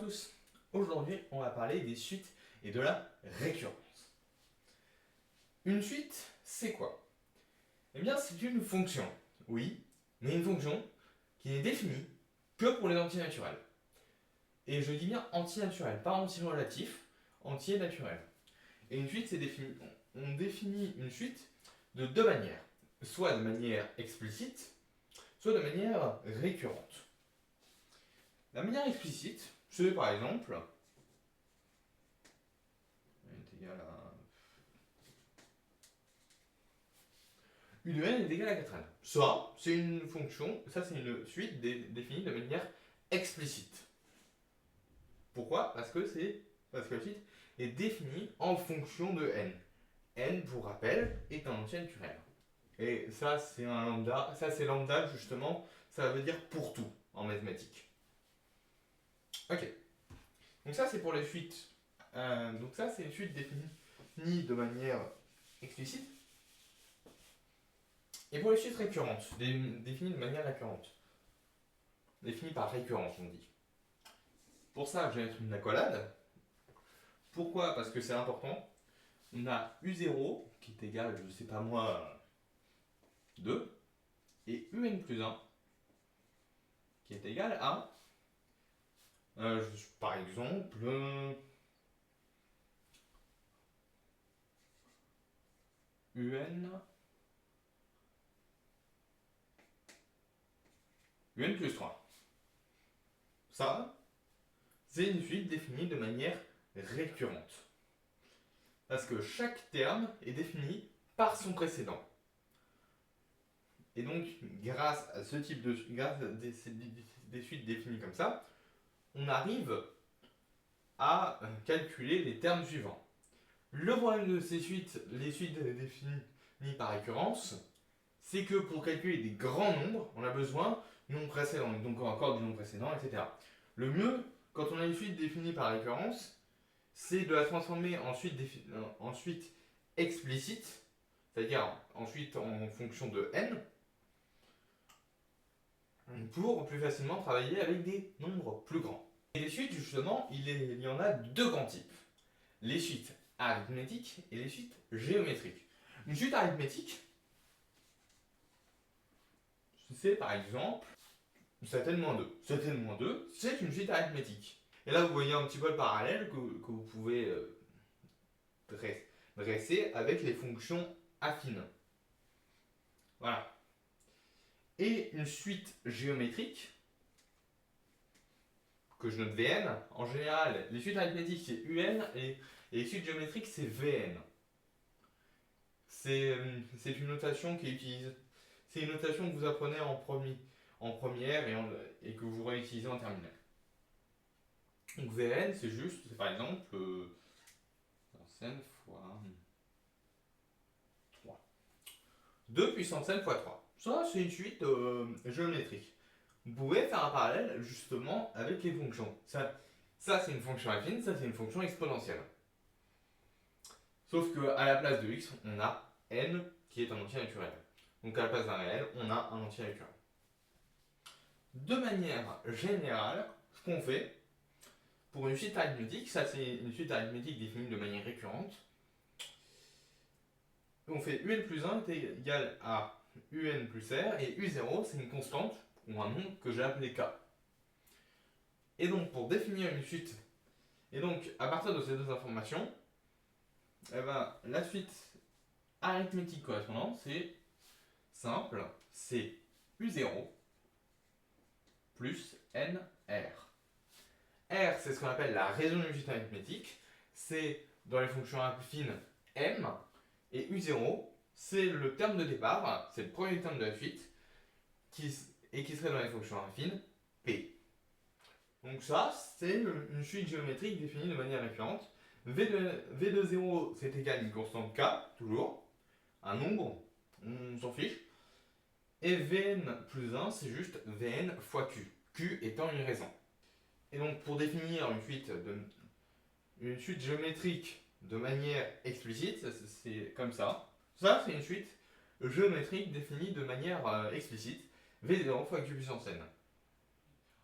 tous. Aujourd'hui, on va parler des suites et de la récurrence. Une suite, c'est quoi? Eh bien, c'est une fonction, oui, mais une fonction qui n'est définie que pour les entiers naturels. Et je dis bien anti-naturel, pas anti-relatif, entier naturel. Et une suite, c'est défini. On définit une suite de deux manières, soit de manière explicite, soit de manière récurrente. La manière explicite, c'est par exemple est égal à une n est égal à 4n. Ça, c'est une fonction, ça c'est une suite définie de manière explicite. Pourquoi? Parce que la suite est définie en fonction de n. N, pour rappel, est un entier naturel. Et ça, c'est un lambda. Ça, c'est lambda, justement, ça veut dire pour tout en mathématiques. Ok. Donc ça, c'est pour les suites. Donc ça, c'est une suite définie de manière explicite. Et pour les suites récurrentes, définies de manière récurrente. Définies par récurrence, on dit. Pour ça, je vais mettre une accolade. Pourquoi? Parce que c'est important. On a U0 qui est égal, je ne sais pas moi, 2. Et UN plus 1 qui est égal à, par exemple, UN plus 3. Ça, c'est une suite définie de manière récurrente. Parce que chaque terme est défini par son précédent. Et donc, grâce à ce type de grâce à des suites définies comme ça, on arrive à calculer les termes suivants. Le problème de ces suites, les suites définies par récurrence, c'est que pour calculer des grands nombres, on a besoin du nombre précédent, et donc encore du nombre précédent, etc. Le mieux, quand on a une suite définie par récurrence, c'est de la transformer en suite explicite, c'est-à-dire ensuite en fonction de n, pour plus facilement travailler avec des nombres plus grands. Et les suites, justement, il y en a deux grands types. Les suites arithmétiques et les suites géométriques. Une suite arithmétique, c'est par exemple 7n-2. 7n-2, c'est une suite arithmétique. Et là, vous voyez un petit peu le parallèle que vous pouvez dresser avec les fonctions affines. Voilà. Et une suite géométrique, que je note Vn, en général, les suites arithmétiques c'est Un et les suites géométriques c'est Vn. C'est une notation qui utilise. C'est une notation que vous apprenez en première et que vous réutilisez en terminale. Donc Vn c'est juste, c'est par exemple n fois 3. 2 puissance n fois 3. Ça c'est une suite géométrique. Vous pouvez faire un parallèle justement avec les fonctions. Ça c'est une fonction affine, ça c'est une fonction exponentielle. Sauf qu'à la place de x, on a n qui est un entier naturel. Donc à la place d'un réel, on a un entier naturel. De manière générale, ce qu'on fait pour une suite arithmétique, ça c'est une suite arithmétique définie de manière récurrente, on fait un plus 1 est égal à un plus r, et u0 c'est une constante ou un nombre que j'ai appelé k. Et donc pour définir une suite, et donc à partir de ces deux informations, eh ben, la suite arithmétique correspondante c'est simple, c'est u0 plus nr. R c'est ce qu'on appelle la raison d'une suite arithmétique, c'est dans les fonctions affines m, et u0 c'est le terme de départ, c'est le premier terme de la suite, qui serait dans les fonctions affines p. Donc ça, c'est une suite géométrique définie de manière récurrente. V de 0, c'est égal à une constante k, toujours, un nombre, on s'en fiche. Et Vn plus 1, c'est juste Vn fois Q, Q étant une raison. Et donc pour définir une suite géométrique de manière explicite, c'est comme ça. Ça, c'est une suite géométrique définie de manière explicite, V0 fois Q puissance n.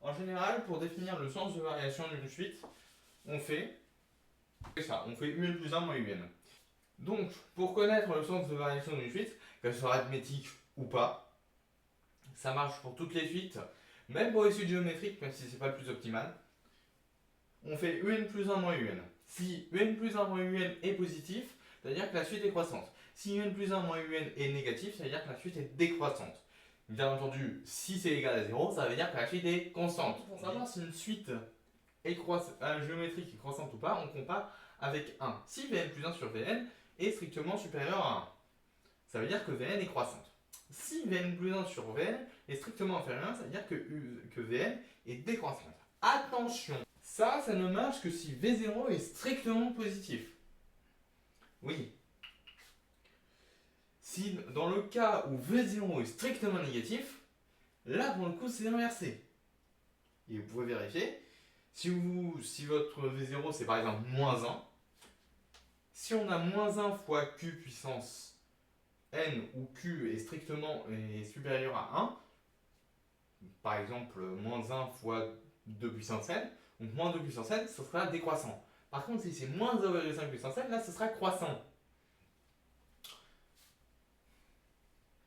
En général, pour définir le sens de variation d'une suite, on fait ça, on fait un plus 1 moins un. Donc, pour connaître le sens de variation d'une suite, qu'elle soit arithmétique ou pas, ça marche pour toutes les suites, même pour les suites géométriques, même si c'est pas le plus optimal. On fait un plus 1 moins un. Si un plus 1 moins un est positif, c'est-à-dire que la suite est croissante. Si un plus 1 moins un est négatif, ça veut dire que la suite est décroissante. Bien entendu, si c'est égal à 0, ça veut dire que la suite est constante. Pour savoir si une suite est géométrique est croissante ou pas, on compare avec 1. Si Vn plus 1 sur Vn est strictement supérieur à 1, ça veut dire que Vn est croissante. Si Vn plus 1 sur Vn est strictement inférieur à 1, ça veut dire que Vn est décroissante. Attention, ça ne marche que si V0 est strictement positif. Oui. Si dans le cas où V0 est strictement négatif, là pour le coup c'est inversé. Et vous pouvez vérifier, si votre V0 c'est par exemple moins 1, si on a moins 1 fois Q puissance N où Q est supérieur à 1, par exemple moins 1 fois 2 puissance N, donc moins 2 puissance N, ce sera décroissant. Par contre, si c'est moins 0,5 puissance N, là ce sera croissant.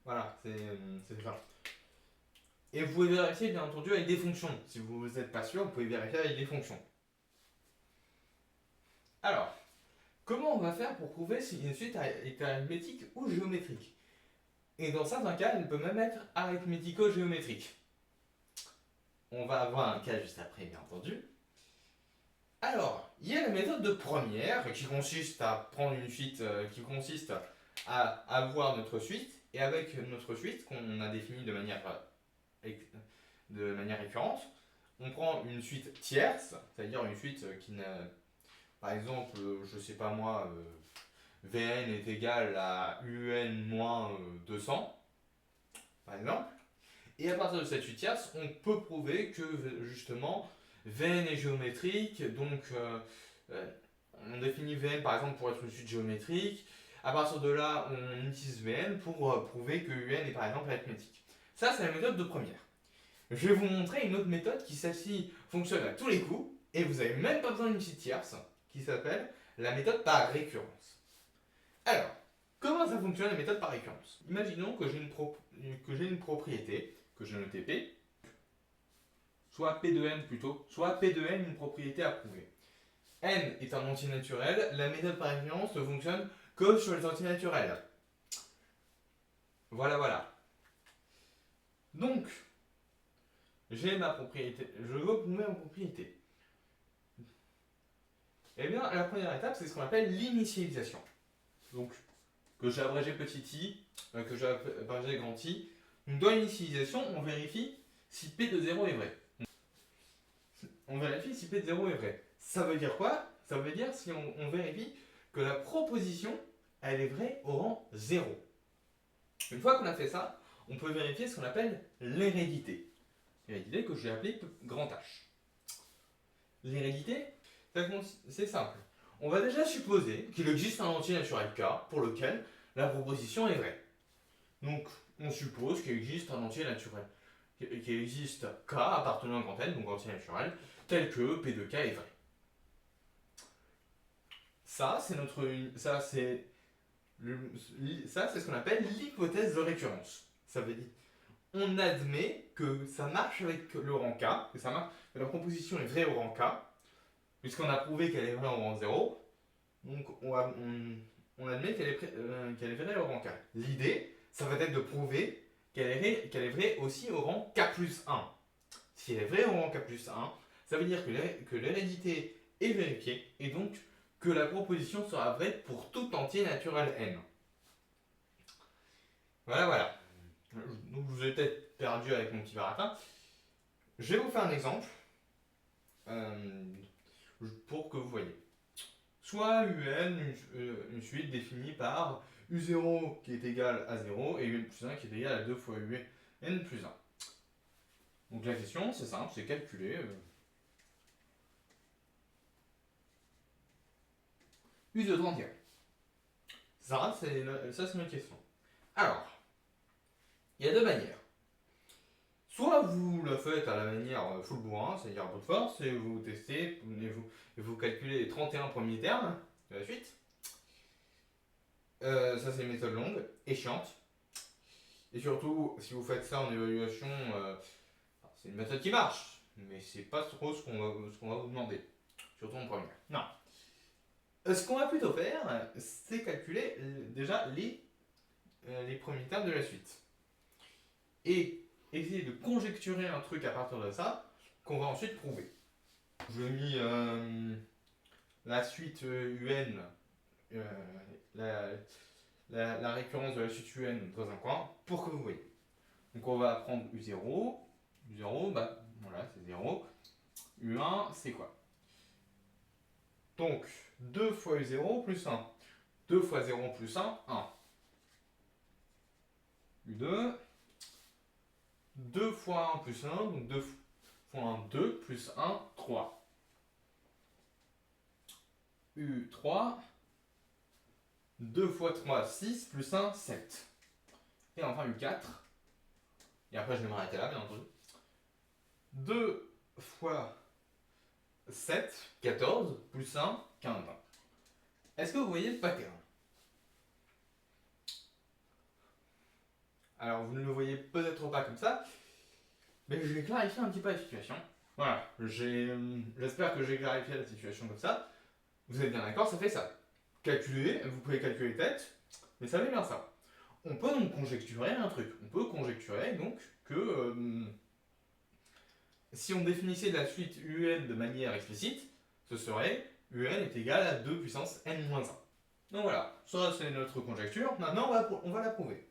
Voilà, c'est ça. Et vous pouvez vérifier bien entendu avec des fonctions. Si vous n'êtes pas sûr, vous pouvez vérifier avec des fonctions. Alors, comment on va faire pour prouver si une suite est arithmétique ou géométrique? Et dans certains cas, elle peut même être arithmético-géométrique. On va avoir un cas juste après, bien entendu. Alors, il y a la méthode de première qui consiste à prendre une suite, qui consiste à avoir notre suite, et avec notre suite qu'on a définie de manière récurrente, on prend une suite tierce, c'est-à-dire une suite qui n'a, par exemple, je sais pas moi, Vn est égal à un moins 200, par exemple. Et à partir de cette suite tierce, on peut prouver que justement Vn est géométrique, donc on définit Vn par exemple pour être une suite géométrique. À partir de là, on utilise Vn pour prouver que Un est par exemple arithmétique. Ça, c'est la méthode de première. Je vais vous montrer une autre méthode qui, celle-ci, fonctionne à tous les coups, et vous n'avez même pas besoin d'une suite tierce, qui s'appelle la méthode par récurrence. Alors, comment ça fonctionne la méthode par récurrence? Imaginons que j'ai une propriété, que j'ai notée P, soit P de N plutôt, soit P de N une propriété à prouver. N est un entier naturel, la méthode par récurrence ne fonctionne que sur les entiers naturels. Voilà. Donc, j'ai ma propriété, je veux prouver ma propriété. Eh bien, la première étape, c'est ce qu'on appelle l'initialisation. Donc, que j'ai abrégé petit i, que j'ai abrégé grand i. Donc, dans l'initialisation, on vérifie si P de 0 est vrai. On vérifie si P de 0 est vrai. Ça veut dire quoi? Ça veut dire si on vérifie que la proposition, elle est vraie au rang 0. Une fois qu'on a fait ça, on peut vérifier ce qu'on appelle l'hérédité. L'hérédité que je vais appeler grand H. L'hérédité, c'est simple. On va déjà supposer qu'il existe un entier naturel K pour lequel la proposition est vraie. Donc, on suppose qu'il existe un entier naturel, qu'il existe K appartenant à grand N, donc entier naturel, tel que P de K est vrai. Ça, c'est ce qu'on appelle l'hypothèse de récurrence. Ça veut dire, on admet que ça marche avec le rang K, que la proposition est vraie au rang K, puisqu'on a prouvé qu'elle est vraie au rang 0, donc on admet qu'elle est vraie au rang K. L'idée, ça va être de prouver qu'elle est vraie aussi au rang K plus 1. Si elle est vraie au rang K plus 1, ça veut dire que l'hérédité est vérifiée, et donc que la proposition sera vraie pour tout entier naturel n. Voilà. Donc je vous ai peut-être perdu avec mon petit baratin. Je vais vous faire un exemple pour que vous voyez. Soit UN, une suite définie par U0 qui est égal à 0 et UN plus 1 qui est égal à 2 fois UN plus 1. Donc la question, c'est simple, c'est calculer U de 31. Ça, c'est notre question. Alors, il y a deux manières. Soit vous le faites à la manière full bourrin, c'est-à-dire à bout de force, et vous testez, et vous calculez les 31 premiers termes de la suite. Ça, c'est une méthode longue et chiante. Et surtout, si vous faites ça en évaluation, c'est une méthode qui marche, mais c'est pas trop ce qu'on va vous demander. Surtout en première. Non. Ce qu'on va plutôt faire, c'est calculer déjà les premiers termes de la suite. Et essayer de conjecturer un truc à partir de ça, qu'on va ensuite prouver. Je mis la suite UN, la récurrence de la suite UN dans un coin, pour que vous voyez. Donc on va prendre U0. U0, bah voilà, c'est 0. U1, c'est quoi? Donc 2 fois U0 plus 1. 2 fois 0 plus 1, 1. U2, 2 fois 1 plus 1, donc 2 fois 1, 2, plus 1, 3. U3, 2 fois 3, 6, plus 1, 7. Et enfin U4, et après je vais m'arrêter là bien entendu. 2 fois 7, 14, plus 1, 15. Est-ce que vous voyez le pattern? Alors vous ne le voyez peut-être pas comme ça, mais je vais clarifier un petit peu la situation. Voilà, j'espère que j'ai clarifié la situation comme ça. Vous êtes bien d'accord, ça fait ça. Calculer, vous pouvez calculer tête, mais ça fait bien ça. On peut donc conjecturer un truc. On peut conjecturer donc que si on définissait la suite UN de manière explicite, ce serait UN est égal à 2 puissance n-1. Donc voilà, ça c'est notre conjecture. Maintenant on va la prouver.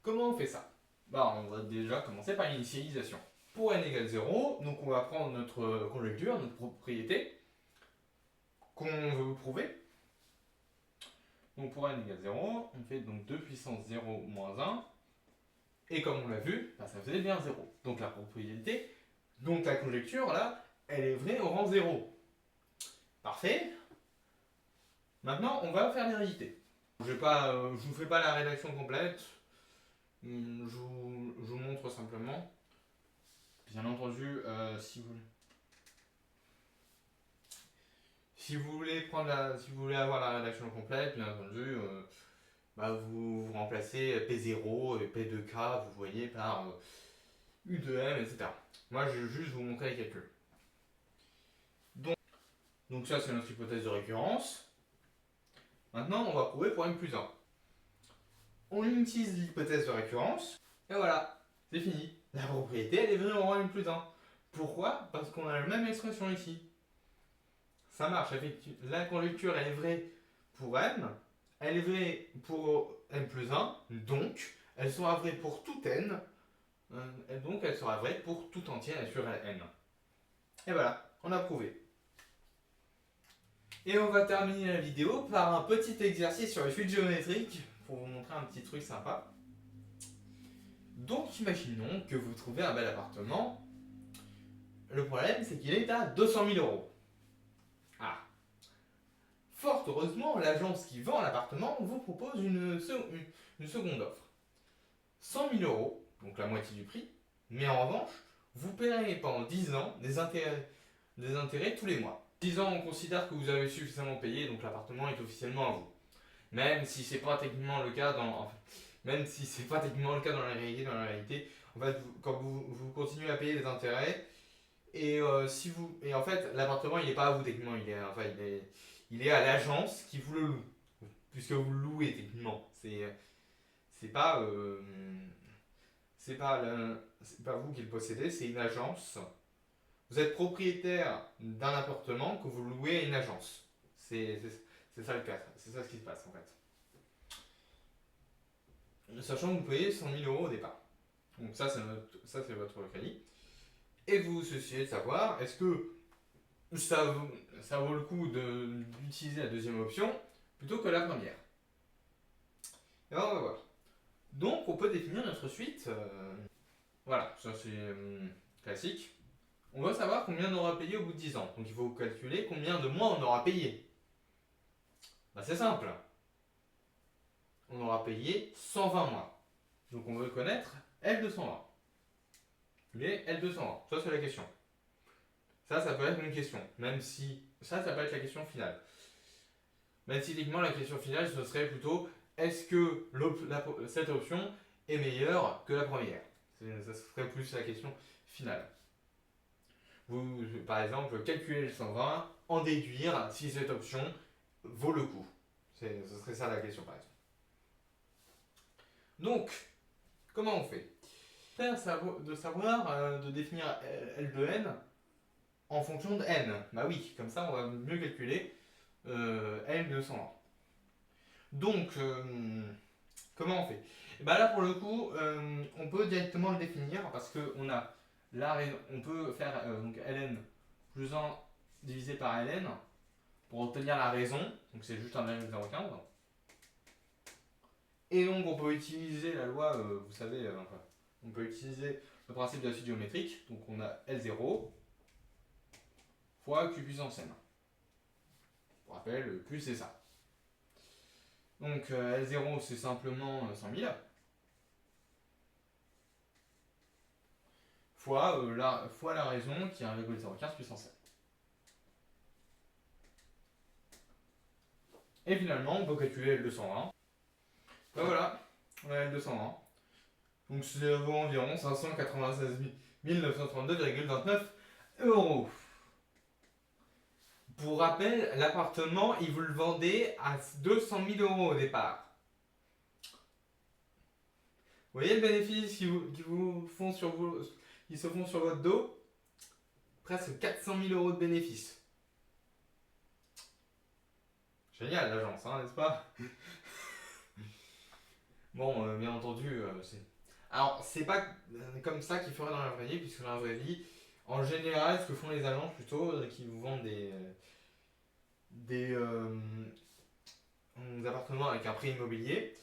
Comment on fait ça? Bah, on va déjà commencer par l'initialisation. Pour n égale 0, donc on va prendre notre conjecture, notre propriété, qu'on veut prouver. Donc pour n égale 0, on fait donc 2 puissance 0 moins 1. Et comme on l'a vu, bah, ça faisait bien 0. Donc la propriété, donc la conjecture là, elle est vraie au rang 0. Parfait. Maintenant, on va faire l'hérité. Je vous fais pas la rédaction complète. Je vous montre simplement. Bien entendu, si vous voulez avoir la rédaction complète, bien entendu, bah vous remplacez P0 et P2K, vous voyez, par U2M, etc. Moi, je vais juste vous montrer les calculs. Donc ça, c'est notre hypothèse de récurrence. Maintenant, on va prouver pour M plus 1. On utilise l'hypothèse de récurrence, et voilà, c'est fini. La propriété, elle est vraie au rang M plus 1. Pourquoi? Parce qu'on a la même expression ici. Ça marche, effectivement. La conjecture, elle est vraie pour M, elle est vraie pour M plus 1, donc elle sera vraie pour tout N, et donc elle sera vraie pour tout entier sur N. Et voilà, on a prouvé. Et on va terminer la vidéo par un petit exercice sur les fuites géométriques, pour vous montrer un petit truc sympa. Donc imaginons que vous trouvez un bel appartement. Le problème, c'est qu'il est à 200 000 euros. Ah. Fort heureusement, l'agence qui vend l'appartement vous propose une seconde offre. 100 000 euros, donc la moitié du prix, mais en revanche, vous paierez pendant 10 ans des intérêts tous les mois. 10 ans, on considère que vous avez suffisamment payé, donc l'appartement est officiellement à vous. Même si c'est pas techniquement le cas dans la réalité, en fait, quand vous continuez à payer des intérêts, et en fait, l'appartement il n'est pas à vous techniquement, il est à l'agence qui vous le loue, puisque vous le louez techniquement. C'est pas vous qui le possédez, c'est une agence. Vous êtes propriétaire d'un appartement que vous louez à une agence. C'est ça le cas, c'est ça ce qui se passe en fait. Sachant que vous payez 100 000 euros au départ. Donc ça c'est votre crédit. Et vous vous souciez de savoir, est-ce que ça vaut le coup d'utiliser la deuxième option plutôt que la première? Et ben on va voir. Donc on peut définir notre suite. Voilà, ça c'est classique. On va savoir combien on aura payé au bout de 10 ans. Donc il faut calculer combien de mois on aura payé. Ben, c'est simple. On aura payé 120 mois. Donc on veut connaître L220. les L220. Ça, c'est la question. Ça peut être une question. Même si. Ça peut être la question finale. Mais typiquement, la question finale, ce serait plutôt est-ce que cette option est meilleure que la première? Ça serait plus la question finale. Vous, par exemple, calculer le 120, en déduire si cette option vaut le coup. Ce serait ça la question, par exemple. Donc, comment on fait? De savoir de définir L de n en fonction de n. Bah oui, comme ça on va mieux calculer L de 120. Donc, comment on fait? Bah là pour le coup, on peut directement le définir parce qu'on a on peut faire donc ln plus 1 divisé par ln pour obtenir la raison, donc c'est juste 1,015. Et donc on peut utiliser la loi, vous savez, on peut utiliser le principe de la suite géométrique, donc on a L0 fois Q puissance n. Pour rappel, Q c'est ça. Donc L0 c'est simplement 100 000 fois la raison qui est 1,015 puissance n. Et finalement on peut calculer L220. Ben voilà, on a L220. Donc ça vaut environ 596 932,29 euros. Pour rappel, l'appartement, il vous le vendait à 200 000 euros au départ. Vous voyez le bénéfice qui se font sur votre dos? Presque 400 000 euros de bénéfice. Génial l'agence, hein, n'est-ce pas? Bon, bien entendu, c'est. Alors, c'est pas comme ça qu'il ferait dans la vraie vie, puisque dans la vraie vie, en général, ce que font les agences plutôt, qui vous vendent des appartements avec un prix immobilier,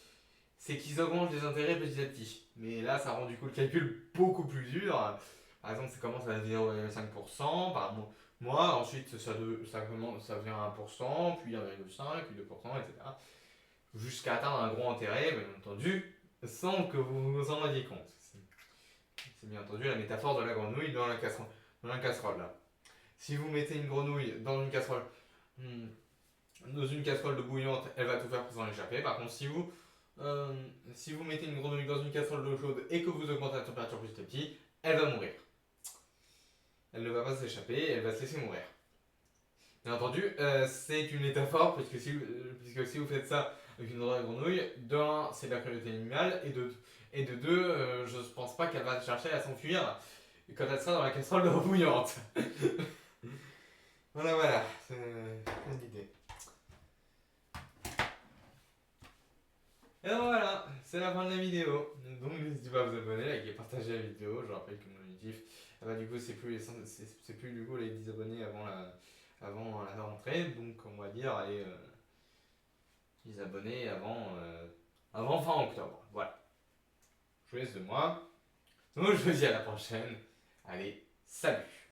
c'est qu'ils augmentent les intérêts petit à petit. Mais là, ça rend du coup le calcul beaucoup plus dur. Par exemple, ça commence à 0,5% par mois, ensuite ça devient 1%, puis 1,5%, puis 2%, etc. Jusqu'à atteindre un gros intérêt, bien entendu, sans que vous vous en rendiez compte. C'est bien entendu la métaphore de la grenouille dans la casserole là. Si vous mettez une grenouille dans une casserole, de bouillante, elle va tout faire pour s'en échapper. Par contre, si vous mettez une grenouille dans une casserole d'eau chaude et que vous augmentez la température petit à petit, elle va mourir. Elle ne va pas s'échapper, elle va se laisser mourir. Bien entendu, c'est une métaphore, puisque si vous faites ça avec une vraie grenouille, d'un, c'est de la cruauté animale, et de deux, je ne pense pas qu'elle va chercher à s'enfuir quand elle sera dans la casserole d'eau bouillante. Voilà, c'est l'idée. Et donc voilà, c'est la fin de la vidéo. Donc n'hésitez pas à vous abonner, liker, partager la vidéo. Je rappelle que mon objectif, du coup, c'est plus du coup les 10 abonnés avant la rentrée. Donc on va dire allez, 10 abonnés avant fin octobre. Voilà. Je vous laisse de moi. Donc je vous dis à la prochaine. Allez, salut!